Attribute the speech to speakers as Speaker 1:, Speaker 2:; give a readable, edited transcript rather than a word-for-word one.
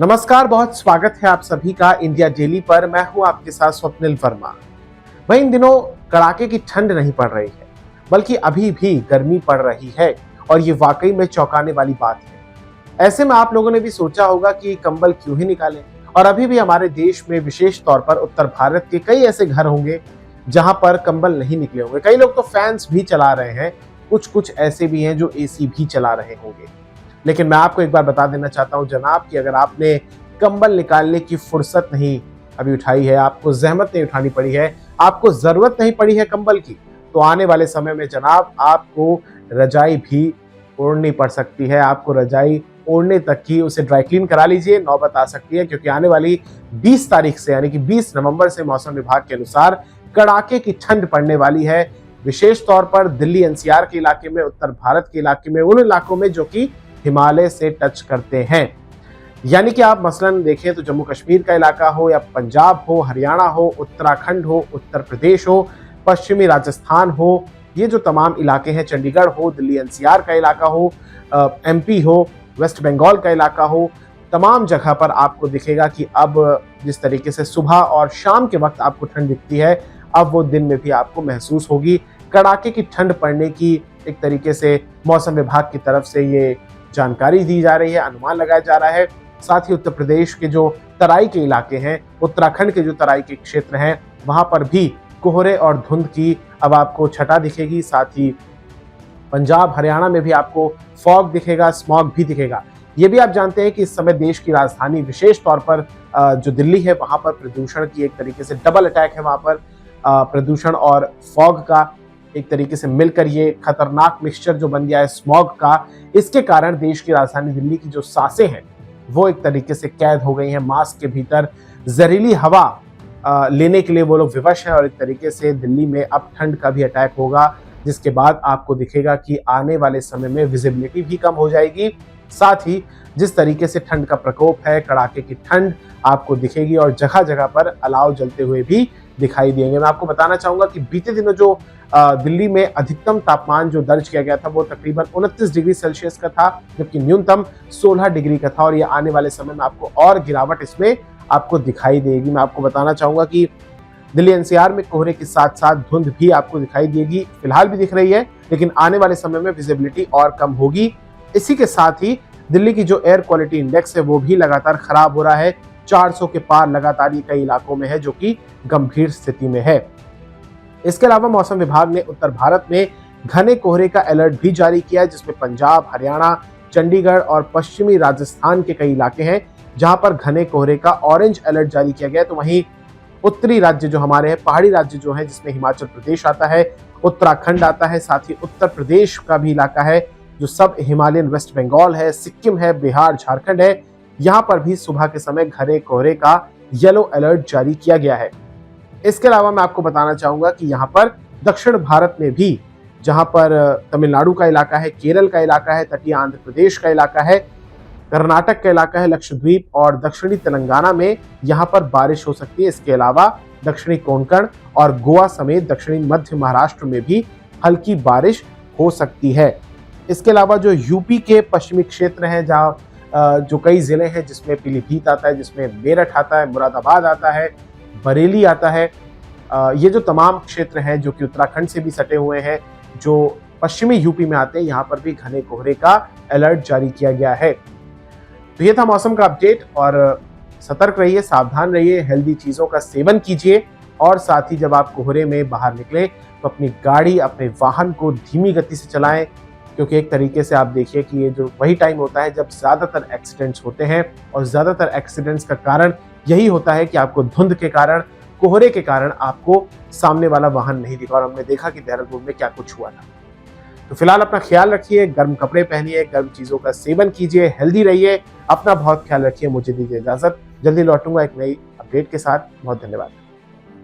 Speaker 1: नमस्कार, बहुत स्वागत है आप सभी का इंडिया डेली पर। मैं हूं आपके साथ स्वप्निल वर्मा। वही इन दिनों कड़ाके की ठंड नहीं पड़ रही है, बल्कि अभी भी गर्मी पड़ रही है और ये वाकई में चौंकाने वाली बात है। ऐसे में आप लोगों ने भी सोचा होगा कि कंबल क्यों ही निकालें, और अभी भी हमारे देश में विशेष तौर पर उत्तर भारत के कई ऐसे घर होंगे जहां पर कंबल नहीं निकले होंगे। कई लोग तो फैंस भी चला रहे हैं, कुछ ऐसे भी हैं जो एसी भी चला रहे होंगे। लेकिन मैं आपको एक बार बता देना चाहता हूं जनाब कि अगर आपने कंबल निकालने की फुर्सत नहीं अभी उठाई है, आपको जहमत नहीं उठानी पड़ी है, आपको जरूरत नहीं पड़ी है कंबल की, तो आने वाले समय में जनाब आपको रजाई भी ओढ़नी पड़ सकती है। आपको रजाई ओढ़ने तक की उसे ड्राई क्लीन करा लीजिए, नौबत आ सकती है। क्योंकि आने वाली 20 तारीख से यानी कि 20 नवंबर से मौसम विभाग के अनुसार कड़ाके की ठंड पड़ने वाली है। विशेष तौर पर दिल्ली एनसीआर के इलाके में, उत्तर भारत के इलाके में, उन इलाकों में जो कि हिमालय से टच करते हैं। यानी कि आप मसलन देखें तो जम्मू कश्मीर का इलाका हो या पंजाब हो, हरियाणा हो, उत्तराखंड हो, उत्तर प्रदेश हो, पश्चिमी राजस्थान हो, ये जो तमाम इलाके हैं, चंडीगढ़ हो, दिल्ली एनसीआर का इलाका हो, एमपी हो, वेस्ट बंगाल का इलाका हो, तमाम जगह पर आपको दिखेगा कि अब जिस तरीके से सुबह और शाम के वक्त आपको ठंड दिखती है, अब वो दिन में भी आपको महसूस होगी। कड़ाके की ठंड पड़ने की एक तरीके से मौसम विभाग की तरफ से ये जानकारी दी जा रही है, अनुमान लगाया जा रहा है। साथ ही उत्तर प्रदेश के जो तराई के इलाके हैं, उत्तराखंड के जो तराई के क्षेत्र हैं, वहां पर भी कोहरे और धुंध की अब आपको छटा दिखेगी। साथ ही पंजाब, हरियाणा में भी आपको फॉग दिखेगा, स्मॉग भी दिखेगा। ये भी आप जानते हैं कि इस समय देश की राजधानी विशेष तौर पर जो दिल्ली है, वहां पर प्रदूषण की एक तरीके से डबल अटैक है। वहां पर प्रदूषण और फॉग का एक तरीके से मिलकर ये खतरनाक मिक्सचर जो बन गया है स्मॉग का, इसके कारण देश की राजधानी दिल्ली की जो सांसें हैं वो एक तरीके से कैद हो गई हैं मास्क के भीतर। जहरीली हवा लेने के लिए वो लोग विवश हैं और एक तरीके से दिल्ली में अब ठंड का भी अटैक होगा, जिसके बाद आपको दिखेगा कि आने वाले समय में विजिबिलिटी भी कम हो जाएगी। साथ ही जिस तरीके से ठंड का प्रकोप है, कड़ाके की ठंड आपको दिखेगी और जगह जगह पर अलाव जलते हुए भी दिखाई देंगे। मैं आपको बताना चाहूंगा कि बीते दिनों जो दिल्ली में अधिकतम तापमान जो दर्ज किया गया था वो तकरीबन 29 डिग्री सेल्सियस का था, जबकि न्यूनतम 16 डिग्री का था। और ये आने वाले समय में आपको और गिरावट इसमें आपको दिखाई देगी। मैं आपको बताना चाहूंगा कि दिल्ली एनसीआर में कोहरे के साथ साथ धुंध भी आपको दिखाई देगी, फिलहाल भी दिख रही है, लेकिन आने वाले समय में विजिबिलिटी और कम होगी। इसी के साथ ही दिल्ली की जो एयर क्वालिटी इंडेक्स है वो भी लगातार खराब हो रहा है। 400 के पार लगातार ये कई इलाकों में है, जो कि गंभीर स्थिति में है। इसके अलावा मौसम विभाग ने उत्तर भारत में घने कोहरे का अलर्ट भी जारी किया है, जिसमें पंजाब, हरियाणा, चंडीगढ़ और पश्चिमी राजस्थान के कई इलाके हैं जहां पर घने कोहरे का ऑरेंज अलर्ट जारी किया गया है। तो वहीं उत्तरी राज्य जो हमारे हैं, पहाड़ी राज्य जो है, जिसमें हिमाचल प्रदेश आता है, उत्तराखंड आता है, साथ ही उत्तर प्रदेश का भी इलाका है जो सब हिमालयन, वेस्ट बंगाल है, सिक्किम है, बिहार, झारखंड है, यहाँ पर भी सुबह के समय घने कोहरे का येलो अलर्ट जारी किया गया है। इसके अलावा मैं आपको बताना चाहूंगा कि यहाँ पर दक्षिण भारत में भी, जहां पर तमिलनाडु का इलाका है, केरल का इलाका है, तटीय आंध्र प्रदेश का इलाका है, कर्नाटक का इलाका है, लक्षद्वीप और दक्षिणी तेलंगाना में यहाँ पर बारिश हो सकती है। इसके अलावा दक्षिणी कोंकण और गोवा समेत दक्षिणी मध्य महाराष्ट्र में भी हल्की बारिश हो सकती है। इसके अलावा जो यूपी के पश्चिमी क्षेत्र हैं, जहाँ जो कई जिले हैं, जिसमें पीलीभीत आता है, जिसमें मेरठ आता है, मुरादाबाद आता है, बरेली आता है, ये जो तमाम क्षेत्र हैं जो कि उत्तराखंड से भी सटे हुए हैं, जो पश्चिमी यूपी में आते हैं, यहाँ पर भी घने कोहरे का अलर्ट जारी किया गया है। तो ये था मौसम का अपडेट, और सतर्क रहिए, सावधान रहिए, हेल्दी चीज़ों का सेवन कीजिए, और साथ ही जब आप कोहरे में बाहर निकलें तो अपनी गाड़ी, अपने वाहन को धीमी गति से चलाएं, क्योंकि एक तरीके से आप देखिए कि ये जो वही टाइम होता है जब ज़्यादातर एक्सीडेंट्स होते हैं, और ज़्यादातर एक्सीडेंट्स का कारण यही होता है कि आपको धुंध के कारण, कोहरे के कारण आपको सामने वाला वाहन नहीं दिखा। और हमने देखा कि देहरादून में क्या कुछ हुआ था। तो फिलहाल अपना ख्याल रखिए, गर्म कपड़े पहनिए, गर्म चीज़ों का सेवन कीजिए, हेल्दी रहिए, अपना बहुत ख्याल रखिए। मुझे दीजिए इजाज़त, जल्दी लौटूंगा एक नई अपडेट के साथ। बहुत धन्यवाद।